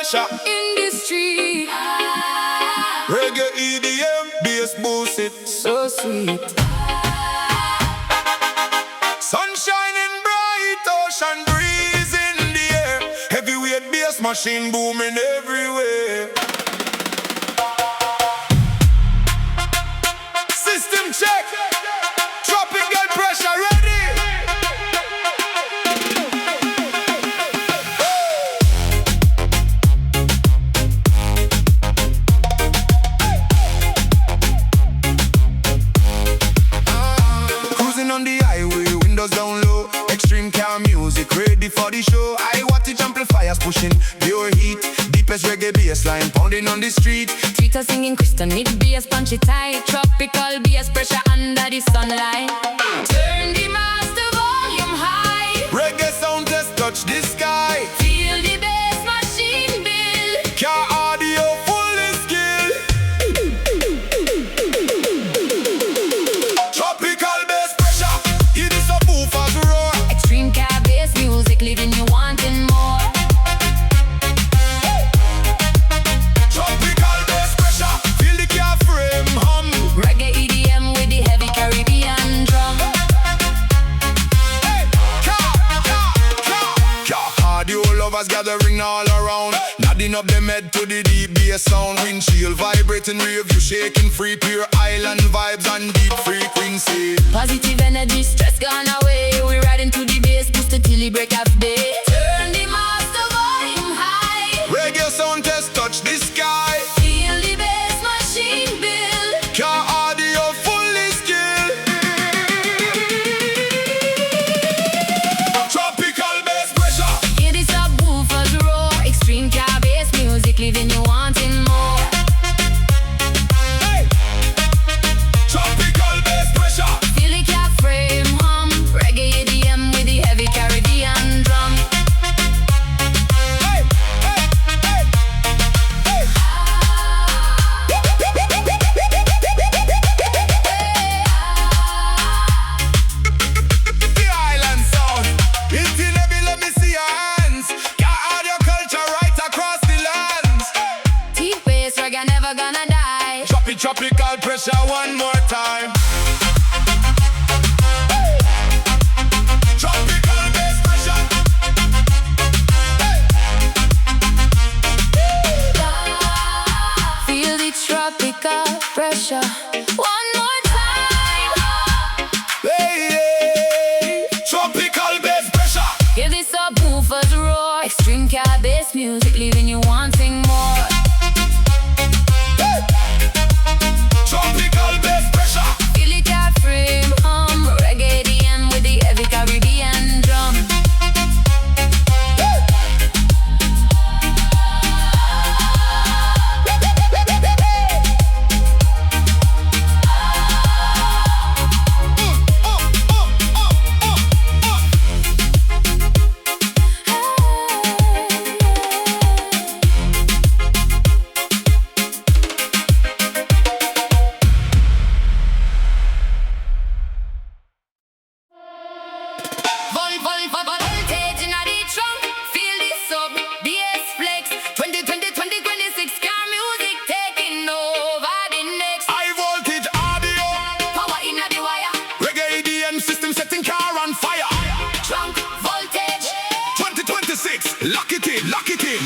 pressure in the street. Reggae EDM bass boost it. So sweet. Sun shining bright, ocean breeze in the air. Heavyweight bass machine booming everywhere. System check. Tropical pressure ready. Cruising on the highway, windows down low. Extreme car music, ready for the show. High wattage amplifiers pushing pure heat. Deepest reggae bass line pounding on the street. Tweeter singing crystal need bass punchy tight. Tropical bass pressure under the sunlight. Turn the master volume high. Reggae sound test touch the sky. Feel the bass machine build. Car audio fully skill. Tropical bass pressure, hear the subwoofers roar. Extreme car bass music, leaving you wanting more. Tropical bass pressure, feel the car frame hum. Reggae EDM with the heavy Caribbean drum. Car audio lovers gathering all around. Nodding up them head to the deep bass sound. Windshield vibrating, rear view shaking free. Pure island vibes and deep frequency. Positive energy, stress gone away. We riding to the bass, boosted till the break of day. Turn the master volume high. Reggae sound test touch the sky. Feel the bass machine build. Car audio fully skill. Tropical bass pressure. Hear the subwoofers roar. Extreme car bass music, leaving you wanting more. Hey. Tropical bass pressure. Feel the car frame hum. Reggae EDM with the heavy Caribbean drum. Hey, hey, hey, hey. The island sound. It's in heavy, let me see your hands. Got all your culture right across the lands. Deep bass reggae never gonna die. Drop it, tropical pressure one more time. Tropical bass pressure. Feel the tropical pressure. One more time. Hey, hey. Tropical bass pressure. Hear the subwoofers roar. Extreme car bass music, leaving you wanting more. Tropical bass pressure. Feel the car frame hum. Reggae EDM with the heavy Caribbean drum. Voltage in the trunk. Feel the sub bass flex. 2020, 2026 car music taking over the next. High voltage audio. Power in the wire. Reggae EDM system setting car on fire. Trunk voltage. 2026, lock it in, lock it in.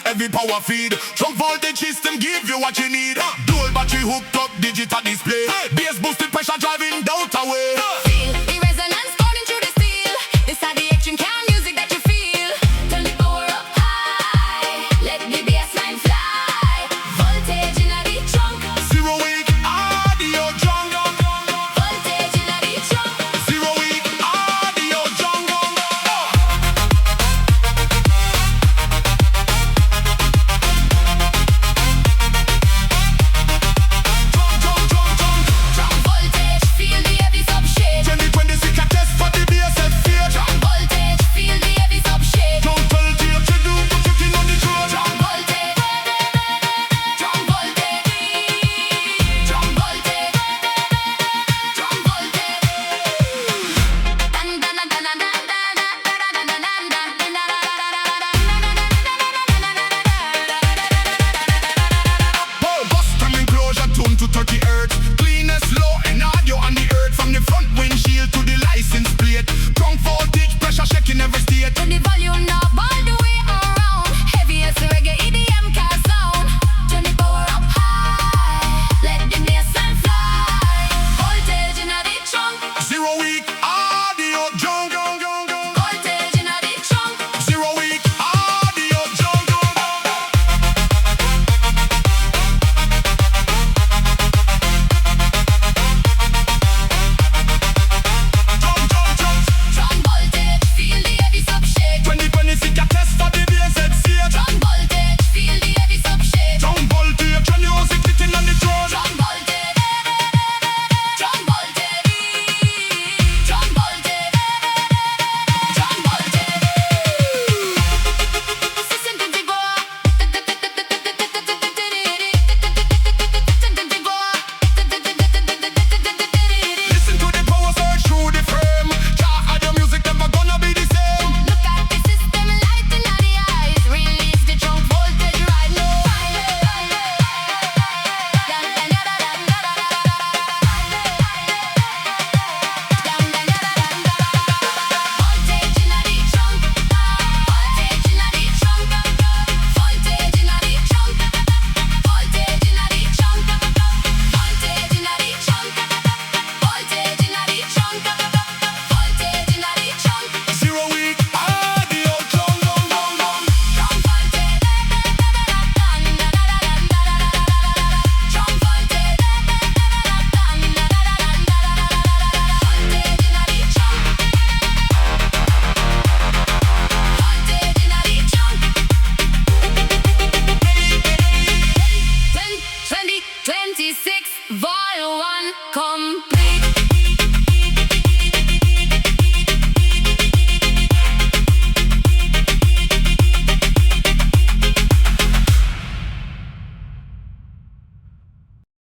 Heavy power feed. Trunk voltage system give you what you need. Dual battery hooked up, digital display. Bass boosted pressure driving down the way.